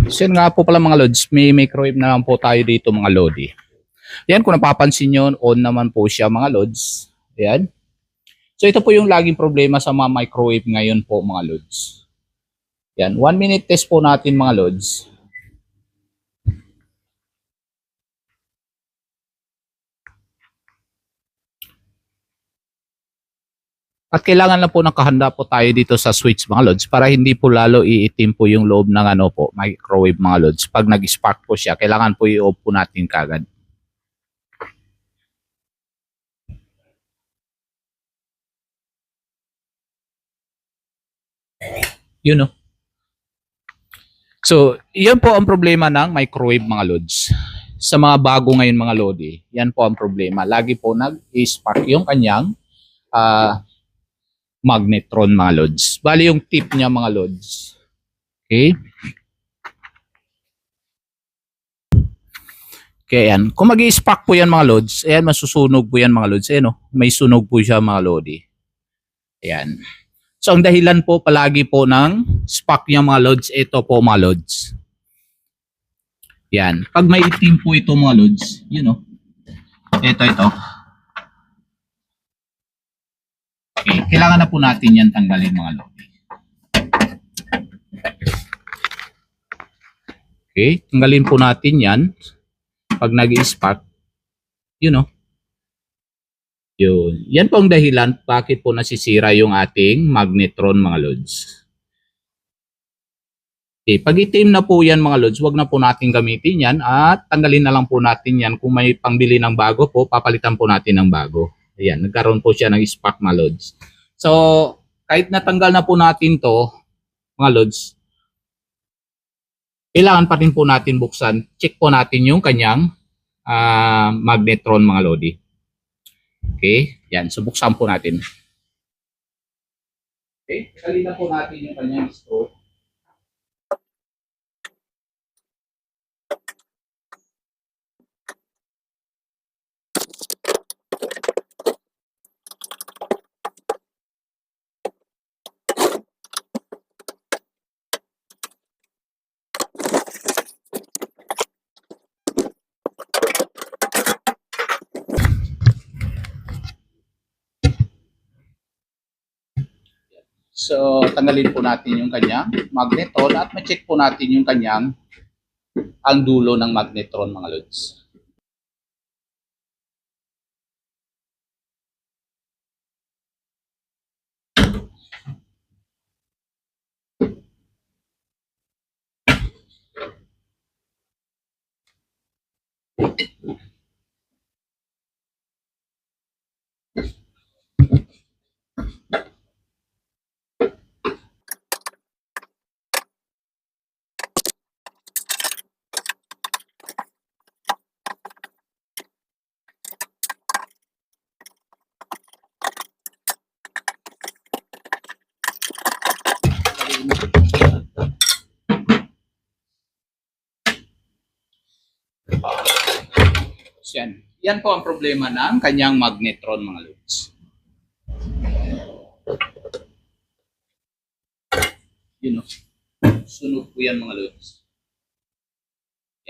So yun nga po pala mga lods, may microwave naman po tayo dito mga lodi. Yan, kung napapansin nyo, on naman po siya mga lods. Ayan. So ito po yung laging problema sa mga microwave ngayon po mga lods. Yan, 1 minute test po natin mga lods. At kailangan lang po nakahanda po tayo dito sa switch mga lods para hindi po lalo iitim po yung loob ng microwave mga lods. Pag nag-spark po siya, kailangan po i-off po natin kagad. Yun o. So, yan po ang problema ng microwave mga lods. Sa mga bago ngayon mga lodi, yan po ang problema. Lagi po nag-spark yung kanyang magnetron mga lods. Bali yung tip niya mga lods. Okay? Okay, yan. Kung mag-i-spark po yan mga lods, ayan, masusunog po yan mga lods. Ayan, may sunog po siya mga lodi. Ayan. So, ang dahilan po palagi po ng spark niya mga lods, ito po mga lods. Yan. Pag may itim po ito mga lods, ito. Okay, kailangan na po natin yan tanggalin mga lods. Okay, tanggalin po natin yan. Pag nag-spark, Yun. Yan po ang dahilan bakit po nasisira yung ating magnetron mga lods. Okay, pag itim na po yan mga lods, wag na po natin gamitin yan at tanggalin na lang po natin yan. Kung may pangbili ng bago po, papalitan po natin ng bago. Ayan, nagkaroon po siya ng spark mga lods. So, kahit natanggal na po natin to mga lods, kailangan pa rin po natin buksan. Check po natin yung kanyang magnetron mga lodi. Okay, yan. So, buksan po natin. Okay, kalina po natin yung kanyang screw. So, tanggalin po natin yung kanyang magnetron at ma-check po natin yung kanyang ang dulo ng magnetron mga lods. Yan po ang problema ng kanyang magnetron mga lods. Sunog po yan mga lods.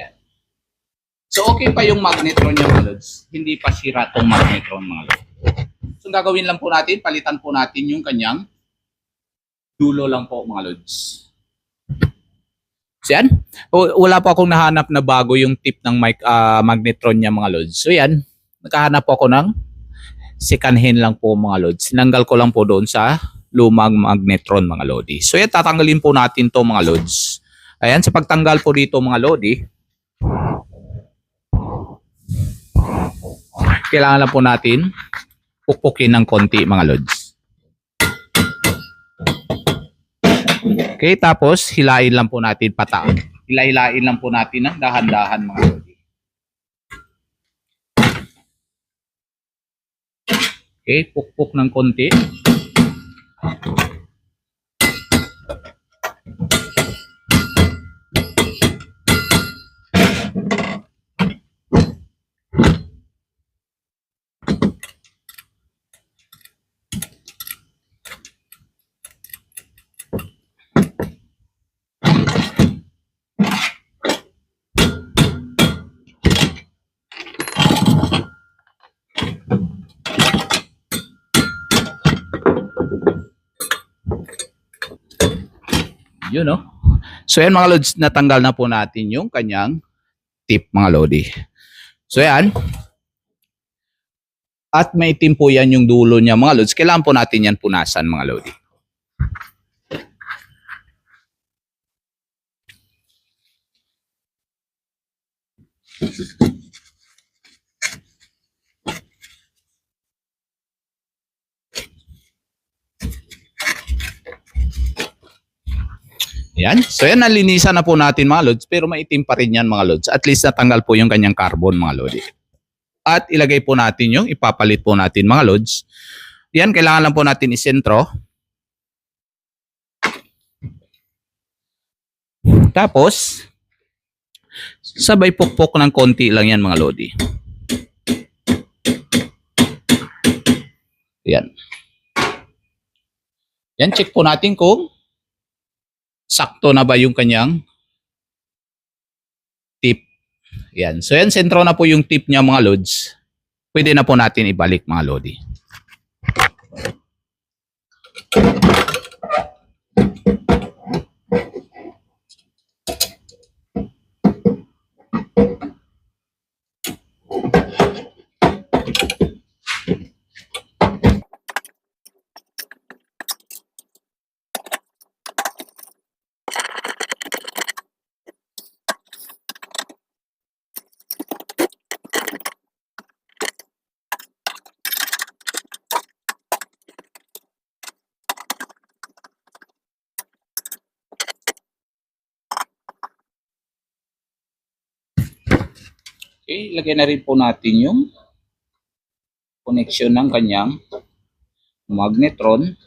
Yan. So okay pa yung magnetron niya mga lods. Hindi pa sira tong magnetron mga lods. So gagawin lang po natin, palitan po natin yung kanyang dulo lang po mga lods. So yan, wala po akong nahanap na bago yung tip ng magnetron niya mga lods. So yan, nakahanap po ako ng second hand lang po mga lods. Sinanggal ko lang po doon sa lumang magnetron mga lodi. So yan, tatanggalin po natin to mga lods. Ayan, sa pagtanggal po dito mga lodi, kailangan lang po natin pukpukin ng konti mga lods. Okay, tapos hilain lang po natin pataas. Hilain lang po natin ng dahan-dahan mga lodi. Okay, pukpuk ng konti. Yun, no? So yan mga lods, natanggal na po natin yung kanyang tip mga lodi. So yan. At may itim po yan yung dulo niya mga lods. Kailangan po natin yan punasan mga lodi. Yan. So yan, nalinisan na po natin mga lods, pero maitim pa rin yan mga lods. At least natanggal po yung kanyang carbon mga lodi. At ilagay po natin yung ipapalit po natin mga lods. Yan, kailangan lang po natin isentro. Tapos, sabay pukpok ng konti lang yan mga lodi. Yan. Yan, check po natin kung sakto na ba yung kanyang tip. Yan. So yan, sentro na po yung tip niya mga lods. Pwede na po natin ibalik mga lodi. Okay, lagay na rin po natin yung connection ng kanyang magnetron.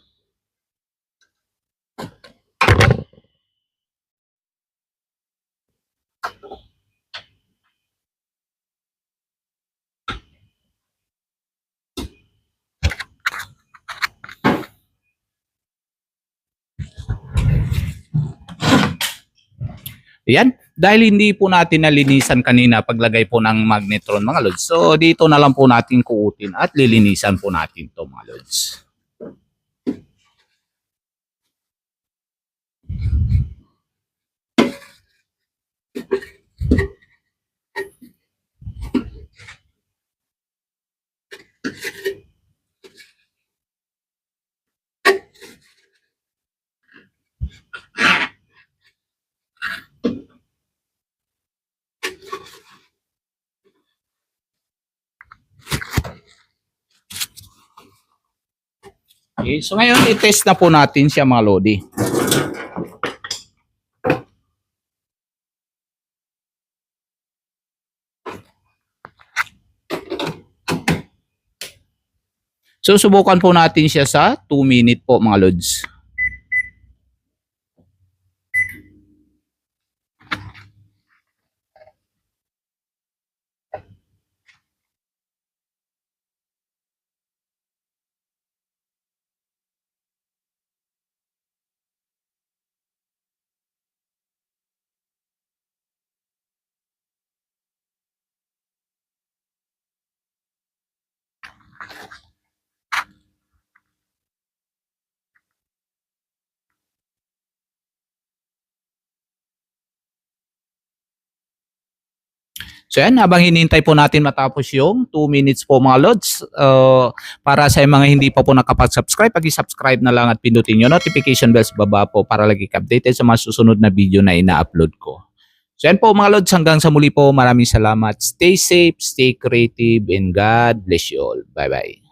Yan. Dahil hindi po natin nalinisan kanina paglagay po ng magnetron mga lods. So dito na lang po natin kuutin at lilinisan po natin to mga lods. Okay, so ngayon i-test na po natin siya mga lodi. So subukan po natin siya sa 2 minute po mga lods. So yan, habang hinintay po natin matapos yung 2 minutes po mga lods, para sa mga hindi pa po nakapag-subscribe, pag-subscribe na lang at pindutin yung notification bell sa baba po para lagi updated sa mga susunod na video na ina-upload ko. So yan po mga lods, hanggang sa muli po, maraming salamat. Stay safe, stay creative, and God bless you all. Bye-bye.